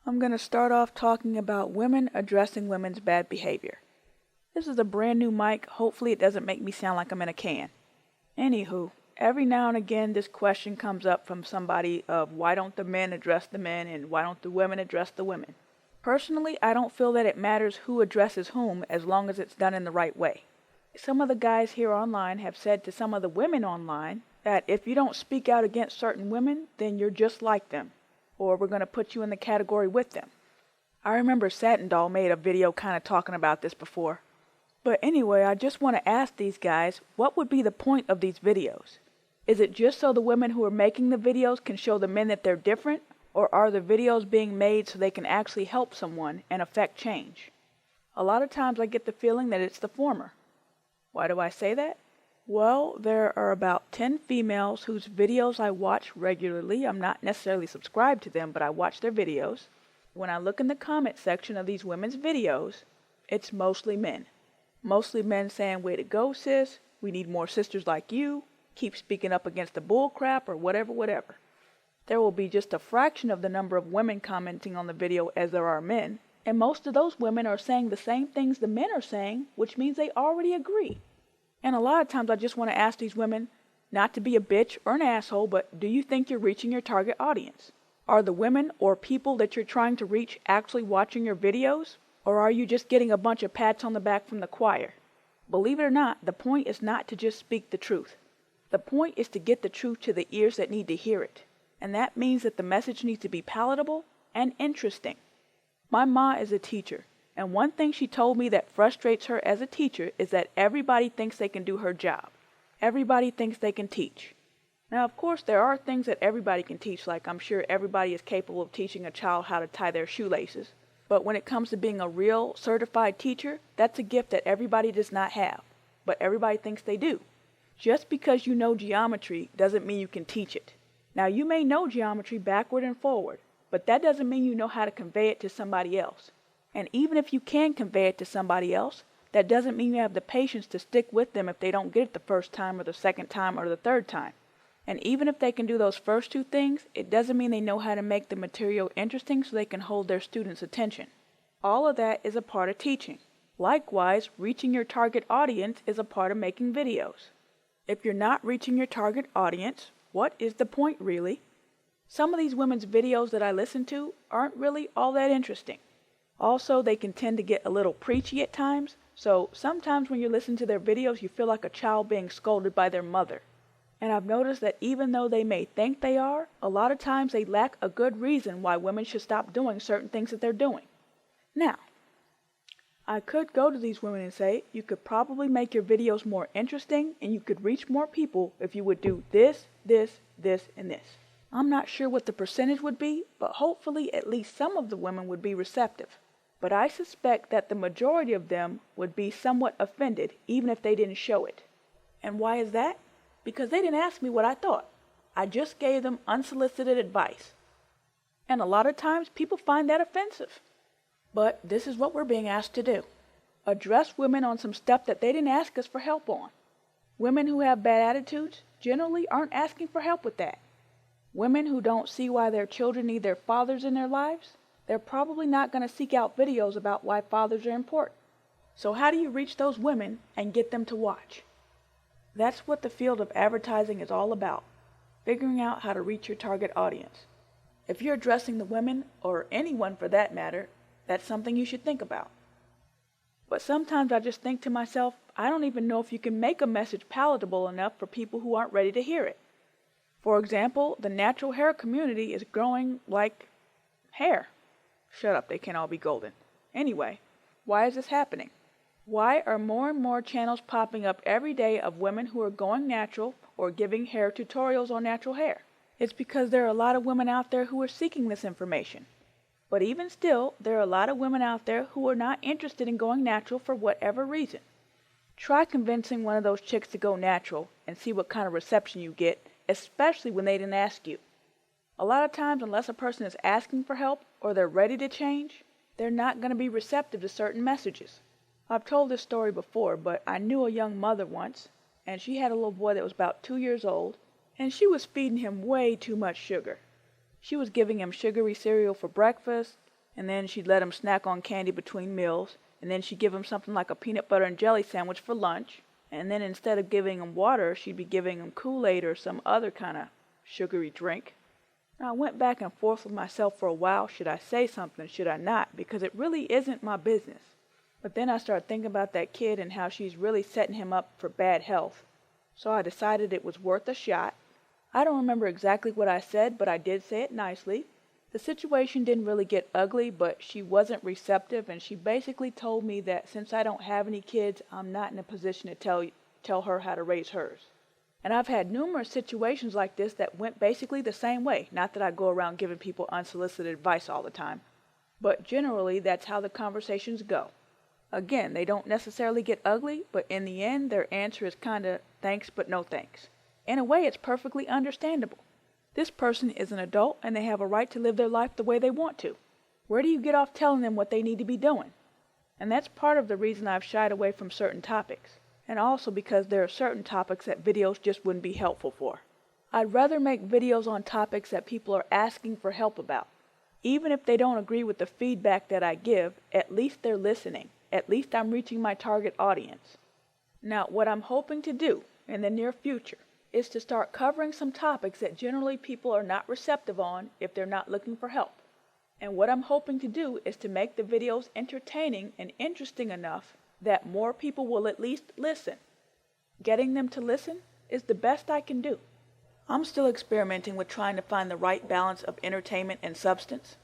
I'm going to start off talking about women addressing women's bad behavior. This is a brand new mic. Hopefully it doesn't make me sound like I'm in a can. Anywho, every now and again this question comes up from somebody of why don't the men address the men and why don't the women address the women. Personally, I don't feel that it matters who addresses whom as long as it's done in the right way. Some of the guys here online have said to some of the women online that if you don't speak out against certain women, then you're just like them, or we're going to put you in the category with them. I remember Satin Doll made a video kind of talking about this before. But anyway, I just want to ask these guys, what would be the point of these videos? Is it just so the women who are making the videos can show the men that they're different? Or are the videos being made so they can actually help someone and affect change? A lot of times I get the feeling that it's the former. Why do I say that? Well, there are about 10 females whose videos I watch regularly. I'm not necessarily subscribed to them, but I watch their videos. When I look in the comment section of these women's videos, it's mostly men. Mostly men saying, way to go, sis, we need more sisters like you, keep speaking up against the bull crap, or whatever. There will be just a fraction of the number of women commenting on the video as there are men, and most of those women are saying the same things the men are saying, which means they already agree. And a lot of times I just want to ask these women, not to be a bitch or an asshole, but do you think you're reaching your target audience? Are the women or people that you're trying to reach actually watching your videos? Or are you just getting a bunch of pats on the back from the choir? Believe it or not, the point is not to just speak the truth. The point is to get the truth to the ears that need to hear it. And that means that the message needs to be palatable and interesting. My ma is a teacher, and one thing she told me that frustrates her as a teacher is that everybody thinks they can do her job. Everybody thinks they can teach. Now, of course, there are things that everybody can teach, like I'm sure everybody is capable of teaching a child how to tie their shoelaces. But when it comes to being a real certified teacher, that's a gift that everybody does not have, but everybody thinks they do. Just because you know geometry doesn't mean you can teach it. Now, you may know geometry backward and forward, but that doesn't mean you know how to convey it to somebody else. And even if you can convey it to somebody else, that doesn't mean you have the patience to stick with them if they don't get it the first time or the second time or the third time. And even if they can do those first two things, it doesn't mean they know how to make the material interesting so they can hold their students' attention. All of that is a part of teaching. Likewise, reaching your target audience is a part of making videos. If you're not reaching your target audience, what is the point really? Some of these women's videos that I listen to aren't really all that interesting. Also, they can tend to get a little preachy at times, so sometimes when you listen to their videos you feel like a child being scolded by their mother. And I've noticed that even though they may think they are, a lot of times they lack a good reason why women should stop doing certain things that they're doing. Now, I could go to these women and say, you could probably make your videos more interesting and you could reach more people if you would do this, and this. I'm not sure what the percentage would be, but hopefully at least some of the women would be receptive. But I suspect that the majority of them would be somewhat offended even if they didn't show it. And why is that? Because they didn't ask me what I thought. I just gave them unsolicited advice. And a lot of times people find that offensive. But this is what we're being asked to do. Address women on some stuff that they didn't ask us for help on. Women who have bad attitudes generally aren't asking for help with that. Women who don't see why their children need their fathers in their lives, they're probably not going to seek out videos about why fathers are important. So how do you reach those women and get them to watch? That's what the field of advertising is all about, figuring out how to reach your target audience. If you're addressing the women, or anyone for that matter, that's something you should think about. But sometimes I just think to myself, I don't even know if you can make a message palatable enough for people who aren't ready to hear it. For example, the natural hair community is growing like hair. Shut up, they can't all be golden. Anyway, why is this happening? Why are more and more channels popping up every day of women who are going natural or giving hair tutorials on natural hair? It's because there are a lot of women out there who are seeking this information. But even still, there are a lot of women out there who are not interested in going natural for whatever reason. Try convincing one of those chicks to go natural and see what kind of reception you get, especially when they didn't ask you. A lot of times, unless a person is asking for help or they're ready to change, they're not going to be receptive to certain messages. I've told this story before, but I knew a young mother once, and she had a little boy that was about 2 years old, and she was feeding him way too much sugar. She was giving him sugary cereal for breakfast, and then she'd let him snack on candy between meals, and then she'd give him something like a peanut butter and jelly sandwich for lunch, and then instead of giving him water, she'd be giving him Kool-Aid or some other kind of sugary drink. Now, I went back and forth with myself for a while, should I say something, should I not, because it really isn't my business. But then I started thinking about that kid and how she's really setting him up for bad health. So I decided it was worth a shot. I don't remember exactly what I said, but I did say it nicely. The situation didn't really get ugly, but she wasn't receptive, and she basically told me that since I don't have any kids, I'm not in a position to tell her how to raise hers. And I've had numerous situations like this that went basically the same way. Not that I go around giving people unsolicited advice all the time, but generally that's how the conversations go. Again, they don't necessarily get ugly, but in the end, their answer is kinda thanks but no thanks. In a way, it's perfectly understandable. This person is an adult and they have a right to live their life the way they want to. Where do you get off telling them what they need to be doing? And that's part of the reason I've shied away from certain topics. And also because there are certain topics that videos just wouldn't be helpful for. I'd rather make videos on topics that people are asking for help about. Even if they don't agree with the feedback that I give, at least they're listening. At least I'm reaching my target audience. Now, what I'm hoping to do in the near future is to start covering some topics that generally people are not receptive on if they're not looking for help. And what I'm hoping to do is to make the videos entertaining and interesting enough that more people will at least listen. Getting them to listen is the best I can do. I'm still experimenting with trying to find the right balance of entertainment and substance.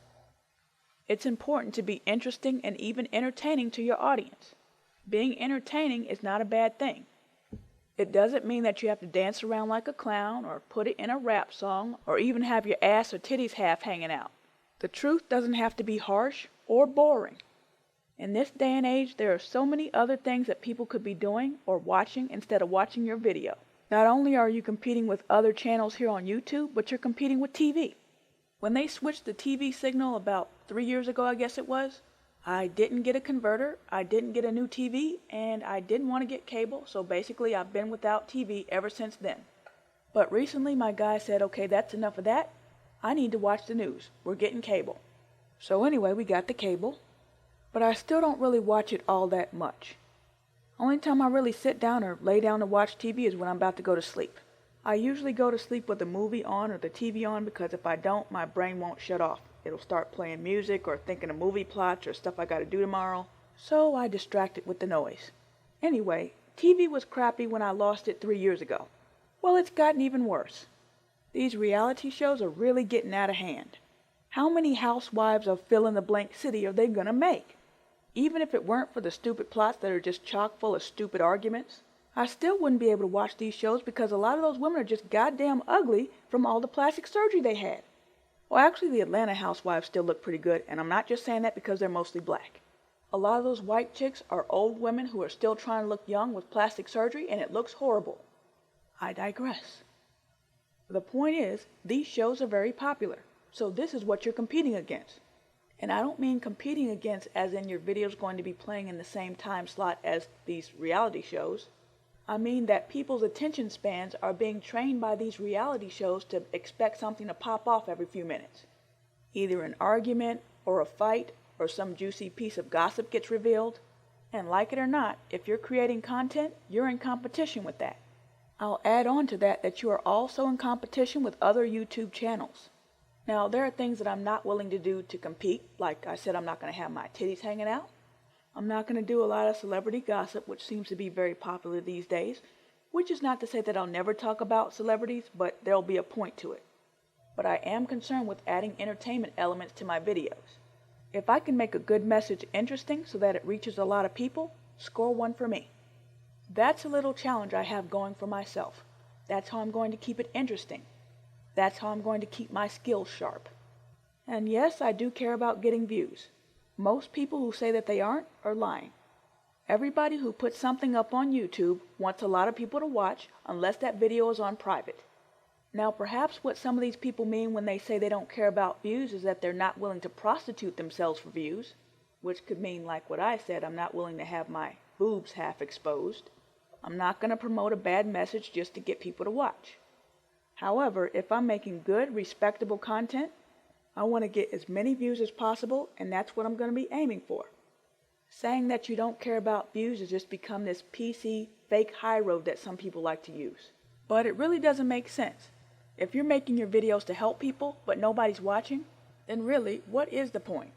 It's important to be interesting and even entertaining to your audience. Being entertaining is not a bad thing. It doesn't mean that you have to dance around like a clown or put it in a rap song or even have your ass or titties half hanging out. The truth doesn't have to be harsh or boring. In this day and age, there are so many other things that people could be doing or watching instead of watching your video. Not only are you competing with other channels here on YouTube, but you're competing with TV. When they switched the TV signal about 3 years ago, I guess it was, I didn't get a converter, I didn't get a new TV, and I didn't want to get cable, so basically I've been without TV ever since then. But recently my guy said, okay, that's enough of that. I need to watch the news. We're getting cable. So anyway, we got the cable, but I still don't really watch it all that much. Only time I really sit down or lay down to watch TV is when I'm about to go to sleep. I usually go to sleep with the movie on or the TV on because if I don't, my brain won't shut off. It'll start playing music or thinking of movie plots or stuff I gotta do tomorrow, so I distract it with the noise. Anyway, TV was crappy when I lost it 3 years ago. Well, it's gotten even worse. These reality shows are really getting out of hand. How many housewives of fill-in-the-blank city are they gonna make? Even if it weren't for the stupid plots that are just chock full of stupid arguments, I still wouldn't be able to watch these shows because a lot of those women are just goddamn ugly from all the plastic surgery they had. Well, actually, the Atlanta housewives still look pretty good, and I'm not just saying that because they're mostly black. A lot of those white chicks are old women who are still trying to look young with plastic surgery, and it looks horrible. I digress. The point is, these shows are very popular, so this is what you're competing against. And I don't mean competing against as in your video's going to be playing in the same time slot as these reality shows. I mean that people's attention spans are being trained by these reality shows to expect something to pop off every few minutes. Either an argument or a fight or some juicy piece of gossip gets revealed. And like it or not, if you're creating content, you're in competition with that. I'll add on to that you are also in competition with other YouTube channels. Now, there are things that I'm not willing to do to compete. Like I said, I'm not going to have my titties hanging out. I'm not going to do a lot of celebrity gossip, which seems to be very popular these days, which is not to say that I'll never talk about celebrities, but there'll be a point to it. But I am concerned with adding entertainment elements to my videos. If I can make a good message interesting so that it reaches a lot of people, score one for me. That's a little challenge I have going for myself. That's how I'm going to keep it interesting. That's how I'm going to keep my skills sharp. And yes, I do care about getting views. Most people who say that they aren't are lying. Everybody who puts something up on YouTube wants a lot of people to watch unless that video is on private. Now, perhaps what some of these people mean when they say they don't care about views is that they're not willing to prostitute themselves for views, which could mean, like what I said, I'm not willing to have my boobs half exposed. I'm not going to promote a bad message just to get people to watch. However, if I'm making good, respectable content, I want to get as many views as possible, and that's what I'm going to be aiming for. Saying that you don't care about views has just become this PC fake high road that some people like to use. But it really doesn't make sense. If you're making your videos to help people, but nobody's watching, then really, what is the point?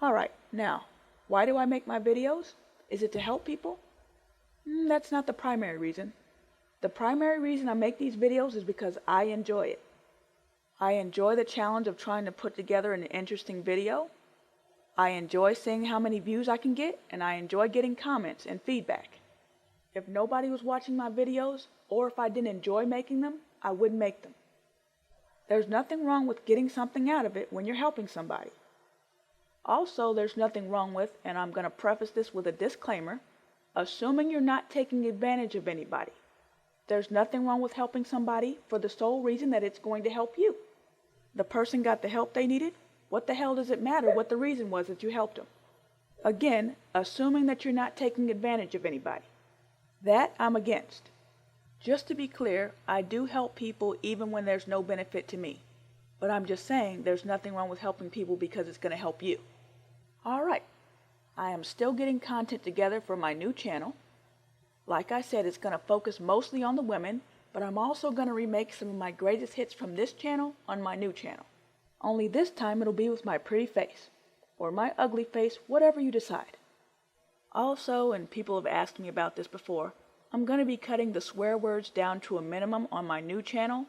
Alright, now, why do I make my videos? Is it to help people? That's not the primary reason. The primary reason I make these videos is because I enjoy it. I enjoy the challenge of trying to put together an interesting video. I enjoy seeing how many views I can get, and I enjoy getting comments and feedback. If nobody was watching my videos, or if I didn't enjoy making them, I wouldn't make them. There's nothing wrong with getting something out of it when you're helping somebody. Also, there's nothing wrong with, and I'm going to preface this with a disclaimer, assuming you're not taking advantage of anybody. There's nothing wrong with helping somebody for the sole reason that it's going to help you. The person got the help they needed. What the hell does it matter what the reason was that you helped them? Again, assuming that you're not taking advantage of anybody. That I'm against. Just to be clear, I do help people even when there's no benefit to me. But I'm just saying there's nothing wrong with helping people because it's going to help you. Alright, I am still getting content together for my new channel. Like I said, it's going to focus mostly on the women, but I'm also going to remake some of my greatest hits from this channel on my new channel. Only this time it'll be with my pretty face, or my ugly face, whatever you decide. Also, and people have asked me about this before, I'm going to be cutting the swear words down to a minimum on my new channel.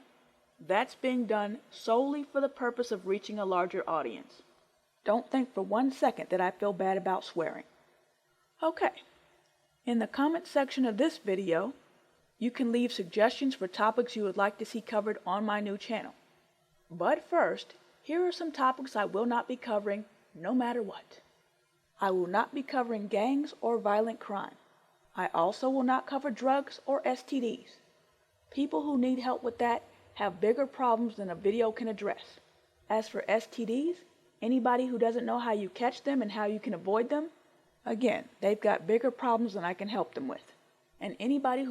That's being done solely for the purpose of reaching a larger audience. Don't think for 1 second that I feel bad about swearing. Okay. In the comment section of this video, you can leave suggestions for topics you would like to see covered on my new channel. But first, here are some topics I will not be covering no matter what. I will not be covering gangs or violent crime. I also will not cover drugs or STDs. People who need help with that have bigger problems than a video can address. As for STDs, anybody who doesn't know how you catch them and how you can avoid them, again, they've got bigger problems than I can help them with. And anybody who